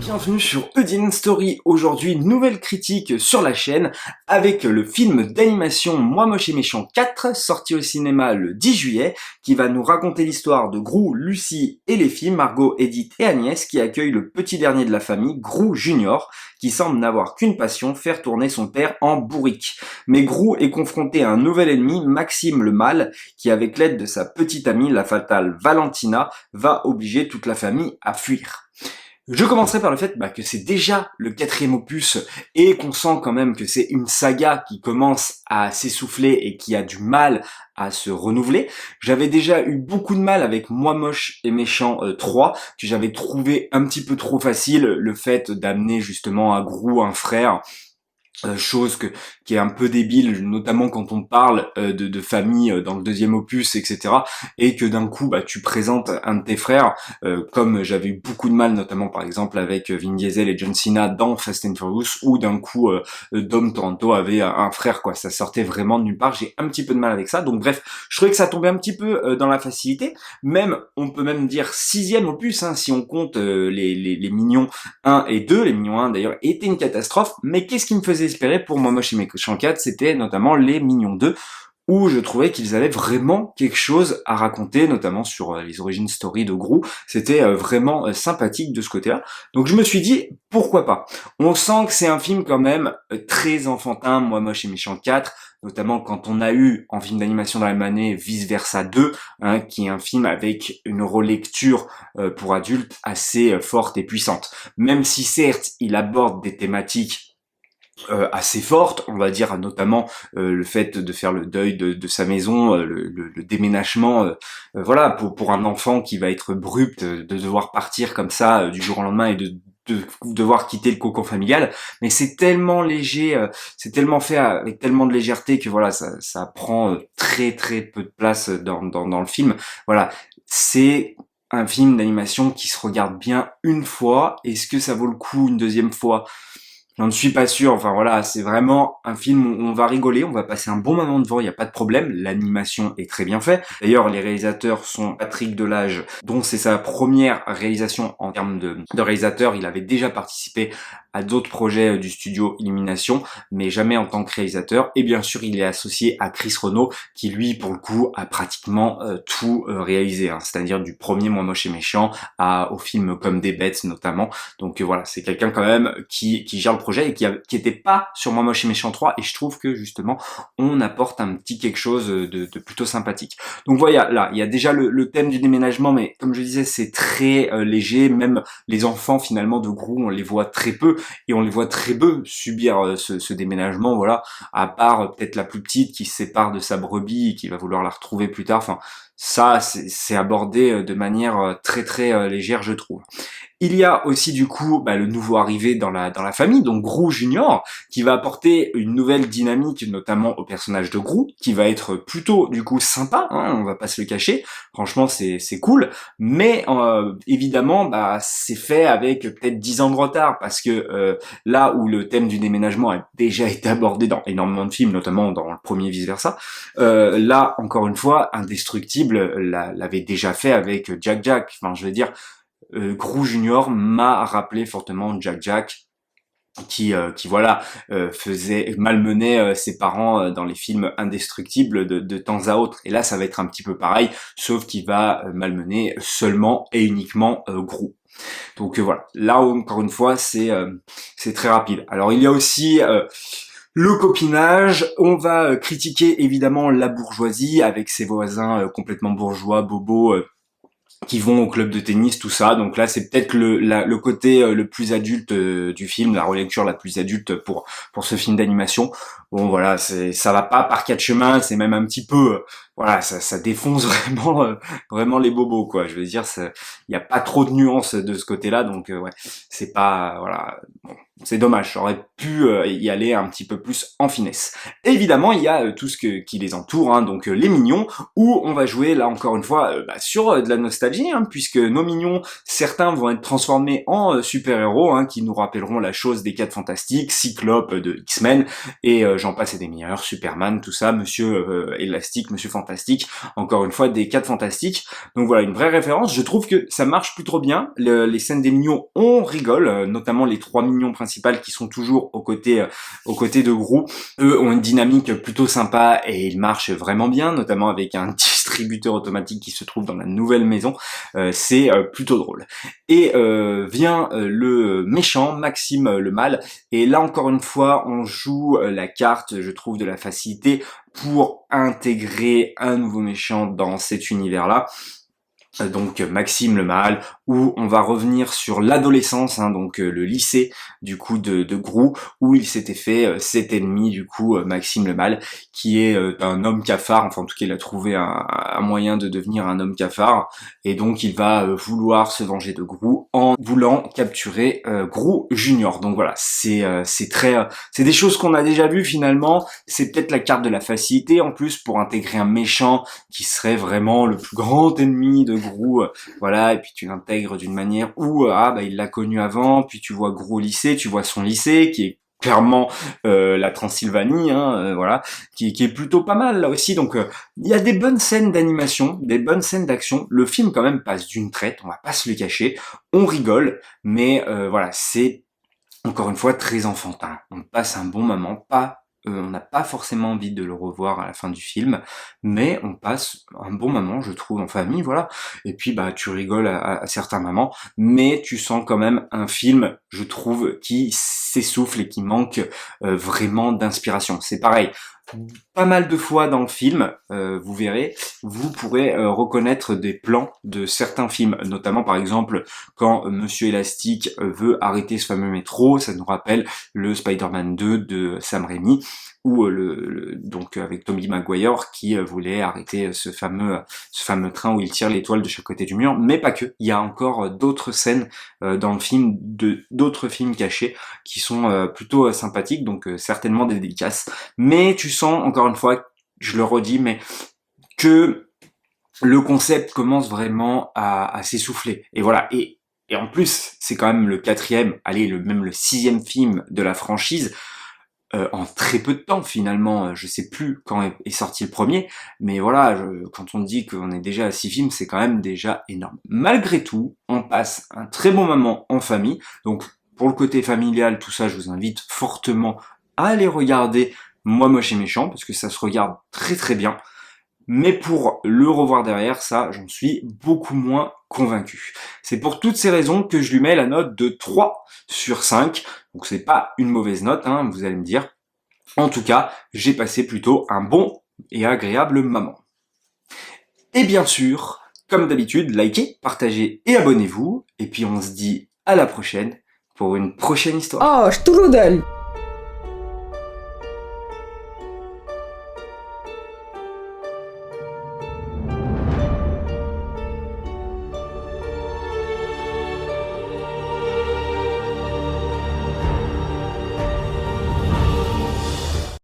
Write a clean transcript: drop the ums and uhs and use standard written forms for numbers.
Bienvenue sur Eudine Story. Aujourd'hui, nouvelle critique sur la chaîne avec le film d'animation Moi Moche et Méchant 4, sorti au cinéma le 10 juillet, qui va nous raconter l'histoire de Gru, Lucie et les filles, Margot, Edith et Agnès, qui accueillent le petit dernier de la famille, Gru Junior, qui semble n'avoir qu'une passion, faire tourner son père en bourrique. Mais Gru est confronté à un nouvel ennemi, Maxime le Mâle, qui avec l'aide de sa petite amie, la fatale Valentina, va obliger toute la famille à fuir. Je commencerai par le fait que c'est déjà le 4e opus et qu'on sent quand même que c'est une saga qui commence à s'essouffler et qui a du mal à se renouveler. J'avais déjà eu beaucoup de mal avec Moi Moche et Méchant 3, que j'avais trouvé un petit peu trop facile, le fait d'amener justement à Gru un frère. Chose qui est un peu débile, notamment quand on parle de famille dans le 2e opus, etc. Et que d'un coup, tu présentes un de tes frères, comme j'avais eu beaucoup de mal, notamment par exemple avec Vin Diesel et John Cena dans Fast and Furious, où d'un coup, Dom Toretto avait un frère, quoi. Ça sortait vraiment de nulle part. J'ai un petit peu de mal avec ça. Donc bref, je trouvais que ça tombait un petit peu dans la facilité. Même, on peut même dire 6e opus, hein, si on compte les Mignons 1 et 2. Les Mignons 1 d'ailleurs étaient une catastrophe, mais qu'est-ce qui me faisait espérer pour Moi Moche et Méchant 4, c'était notamment les Mignons 2, où je trouvais qu'ils avaient vraiment quelque chose à raconter, notamment sur les origines story de Gru. C'était vraiment sympathique de ce côté-là. Donc je me suis dit, pourquoi pas. On sent que c'est un film quand même très enfantin, Moi Moche et Méchant 4, notamment quand on a eu en film d'animation dans la même année Vice Versa 2, hein, qui est un film avec une relecture pour adultes assez forte et puissante. Même si certes, il aborde des thématiques assez forte, on va dire, notamment le fait de faire le deuil de sa maison, le déménagement, voilà, pour un enfant qui va être brut, de devoir partir comme ça du jour au lendemain et de devoir quitter le cocon familial, mais c'est tellement léger, c'est tellement fait avec tellement de légèreté que voilà, ça prend très très peu de place dans le film. Voilà, c'est un film d'animation qui se regarde bien une fois. Est-ce que ça vaut le coup une deuxième fois? J'en suis pas sûr, enfin voilà, c'est vraiment un film où on va rigoler, on va passer un bon moment devant, il n'y a pas de problème, l'animation est très bien faite. D'ailleurs, les réalisateurs sont Patrick Delage, dont c'est sa première réalisation en termes de réalisateur. Il avait déjà participé à d'autres projets du studio Illumination, mais jamais en tant que réalisateur. Et bien sûr, il est associé à Chris Renaud, qui lui, pour le coup, a pratiquement tout réalisé, hein, c'est-à-dire du premier Moi Moche et Méchant au film Comme des Bêtes notamment. Donc voilà, c'est quelqu'un quand même qui gère le projet et qui était pas sur Moi Moche et Méchant 3, et je trouve que justement on apporte un petit quelque chose de plutôt sympathique. Donc voilà, là il y a déjà le thème du déménagement, mais comme je disais, c'est très léger. Même les enfants finalement de Gru, on les voit très peu, et on les voit très peu subir ce déménagement, voilà, à part peut-être la plus petite qui se sépare de sa brebis et qui va vouloir la retrouver plus tard. Enfin, ça c'est abordé de manière très très légère, je trouve. Il y a aussi du coup le nouveau arrivé dans la famille, donc Gru Junior, qui va apporter une nouvelle dynamique, notamment au personnage de Gru, qui va être plutôt du coup sympa, hein, on va pas se le cacher. Franchement, c'est cool, mais évidemment, c'est fait avec peut-être 10 ans de retard, parce que là où le thème du déménagement a déjà été abordé dans énormément de films, notamment dans le premier Vice Versa, là encore une fois, Indestructible l'avait déjà fait avec Jack Jack. Enfin, je veux dire, Gru Junior m'a rappelé fortement Jack Jack, qui voilà, faisait malmener ses parents dans les films Indestructibles de temps à autre. Et là, ça va être un petit peu pareil, sauf qu'il va malmener seulement et uniquement Gru. Donc voilà, là encore une fois, c'est très rapide. Alors il y a aussi le copinage. On va critiquer évidemment la bourgeoisie avec ses voisins complètement bourgeois, bobos, qui vont au club de tennis, tout ça. Donc là, c'est peut-être le côté le plus adulte du film, la relecture la plus adulte pour ce film d'animation. Bon voilà, ça va pas par quatre chemins, c'est même un petit peu voilà, ça défonce vraiment vraiment les bobos, quoi. Je veux dire, il y a pas trop de nuances de ce côté-là, donc ouais, c'est pas voilà. Bon. c'est dommage, j'aurais pu y aller un petit peu plus en finesse. Évidemment, il y a tout ce qui les entoure, hein, donc les mignons, où on va jouer là encore une fois sur de la nostalgie, hein, puisque nos mignons, certains vont être transformés en super-héros, hein, qui nous rappelleront la chose des 4 Fantastiques, Cyclope de X-Men, et j'en passe et des meilleurs, Superman, tout ça, Monsieur Élastique, Monsieur Fantastique, encore une fois des 4 Fantastiques. Donc voilà, une vraie référence. Je trouve que ça marche plutôt bien. Les scènes des mignons, on rigole, notamment les 3 mignons principaux qui sont toujours aux côtés de Gru. Eux ont une dynamique plutôt sympa et ils marchent vraiment bien, notamment avec un distributeur automatique qui se trouve dans la nouvelle maison. C'est plutôt drôle. Et vient le méchant, Maxime le Mal. Et là encore une fois, on joue la carte, je trouve, de la facilité pour intégrer un nouveau méchant dans cet univers-là. Donc Maxime le Mal, où on va revenir sur l'adolescence, hein, donc le lycée du coup de Gru, où il s'était fait cet ennemi du coup Maxime le Mal, qui est un homme cafard, enfin en tout cas il a trouvé un moyen de devenir un homme cafard, et donc il va vouloir se venger de Gru en voulant capturer Gru Junior. Donc voilà, c'est des choses qu'on a déjà vues finalement, c'est peut-être la carte de la facilité en plus pour intégrer un méchant qui serait vraiment le plus grand ennemi de Gru, voilà, et puis tu l'intègres d'une manière où il l'a connu avant, puis tu vois Gru au lycée, tu vois son lycée qui est clairement la Transylvanie, hein, voilà, qui est plutôt pas mal là aussi. Donc il y a des bonnes scènes d'animation, des bonnes scènes d'action. Le film quand même passe d'une traite, on va pas se le cacher, on rigole, mais voilà, c'est encore une fois très enfantin. On passe un bon moment, on n'a pas forcément envie de le revoir à la fin du film, mais on passe un bon moment, je trouve, en famille, voilà. Et puis, tu rigoles à certains moments, mais tu sens quand même un film, je trouve, qui s'essouffle et qui manque vraiment d'inspiration. C'est pareil. Pas mal de fois dans le film, vous verrez, vous pourrez reconnaître des plans de certains films, notamment par exemple quand Monsieur Élastique veut arrêter ce fameux métro, ça nous rappelle le Spider-Man 2 de Sam Raimi, ou donc avec Tobey Maguire qui voulait arrêter ce fameux train où il tire l'étoile de chaque côté du mur, mais pas que. Il y a encore d'autres scènes dans le film, d'autres films cachés qui sont plutôt sympathiques, donc certainement des dédicaces. Mais tu sens, encore une fois, je le redis, mais que le concept commence vraiment à s'essouffler. Et voilà. Et en plus, c'est quand même le 4e, même le 6e film de la franchise, en très peu de temps finalement. Je sais plus quand est sorti le premier, mais voilà, quand on dit qu'on est déjà à 6 films, c'est quand même déjà énorme. Malgré tout, on passe un très bon moment en famille, donc pour le côté familial, tout ça, je vous invite fortement à aller regarder Moi Moche et Méchant, parce que ça se regarde très très bien. Mais pour le revoir derrière, ça, j'en suis beaucoup moins convaincu. C'est pour toutes ces raisons que je lui mets la note de 3 sur 5. Donc c'est pas une mauvaise note, hein, vous allez me dire. En tout cas, j'ai passé plutôt un bon et agréable moment. Et bien sûr, comme d'habitude, likez, partagez et abonnez-vous. Et puis on se dit à la prochaine pour une prochaine histoire. Oh, strudel!